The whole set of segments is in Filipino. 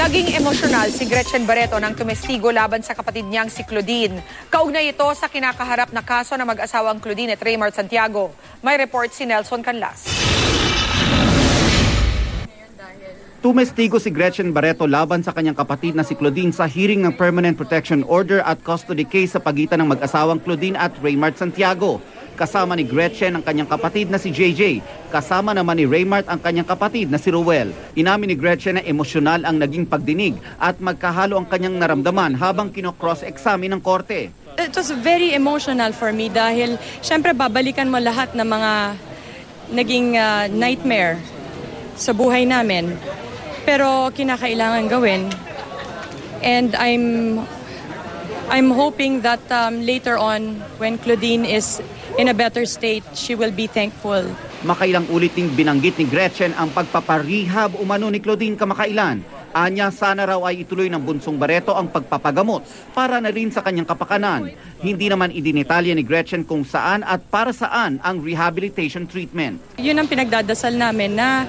Naging emosyonal si Gretchen Barreto nang tumestigo laban sa kapatid niyang si Claudine. Kaugnay ito sa kinakaharap na kaso ng mag-asawang Claudine at Raymart Santiago. May report si Nelson Canlas. Tumestigo si Gretchen Barreto laban sa kanyang kapatid na si Claudine sa hearing ng Permanent Protection Order at Custody Case sa pagitan ng mag-asawang Claudine at Raymart Santiago. Kasama ni Gretchen ang kanyang kapatid na si JJ. Kasama naman ni Raymart ang kanyang kapatid na si Ruel. Inamin ni Gretchen na emosyonal ang naging pagdinig at magkahalo ang kanyang naramdaman habang kino-cross-examine ng korte. It was very emotional for me dahil syempre babalikan mo lahat ng mga naging nightmare sa buhay namin. Pero kinakailangan gawin. And I'm hoping that later on, when Claudine is in a better state, she will be thankful. Makailang ulit ding binanggit ni Gretchen ang pagpaparehab umano ni Claudine kamakailan. Anya, sana raw ay ituloy ng bunsong Barreto ang pagpapagamot para na rin sa kanyang kapakanan. Hindi naman idinetalya ni Gretchen kung saan at para saan ang rehabilitation treatment. Yun ang pinagdadasal namin na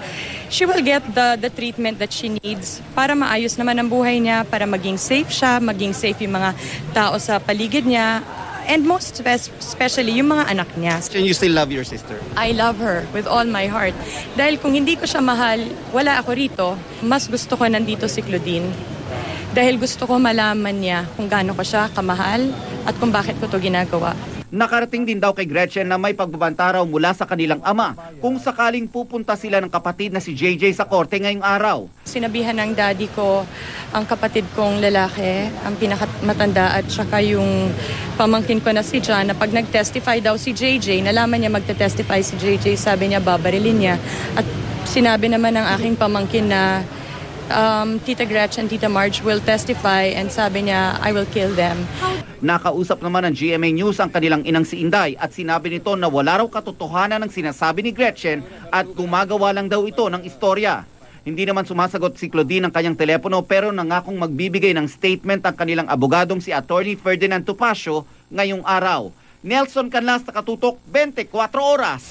she will get the treatment that she needs para maayos naman ang buhay niya, para maging safe siya, maging safe yung mga tao sa paligid niya, and most especially yung mga anak niya. Can you still love your sister? I love her with all my heart. Dahil kung hindi ko siya mahal, wala ako rito. Mas gusto ko nandito si Claudine. Dahil gusto ko malaman niya kung gaano ko siya kamahal at kung bakit ko to ginagawa. Nakarating din daw kay Gretchen na may pagbabanta raw mula sa kanilang ama kung sakaling pupunta sila ng kapatid na si JJ sa korte ngayong araw. Sinabihan ng daddy ko ang kapatid kong lalaki, ang pinakamatanda at saka yung pamangkin ko na si John na pag nag-testify daw si JJ, nalaman niya magte-testify si JJ, sabi niya babarilin niya. At sinabi naman ng aking pamangkin na Tita Gretchen, Tita Marge will testify and sabi niya, I will kill them. Nakausap naman ng GMA News ang kanilang inang si Inday at sinabi nito na wala raw katotohanan ng sinasabi ni Gretchen at gumagawa lang daw ito ng istorya. Hindi naman sumasagot si Claudine ng kanyang telepono pero nangakong magbibigay ng statement ang kanilang abogadong si Attorney Ferdinand Topacio ngayong araw. Nelson Canlas, Nakatutok, 24 Oras.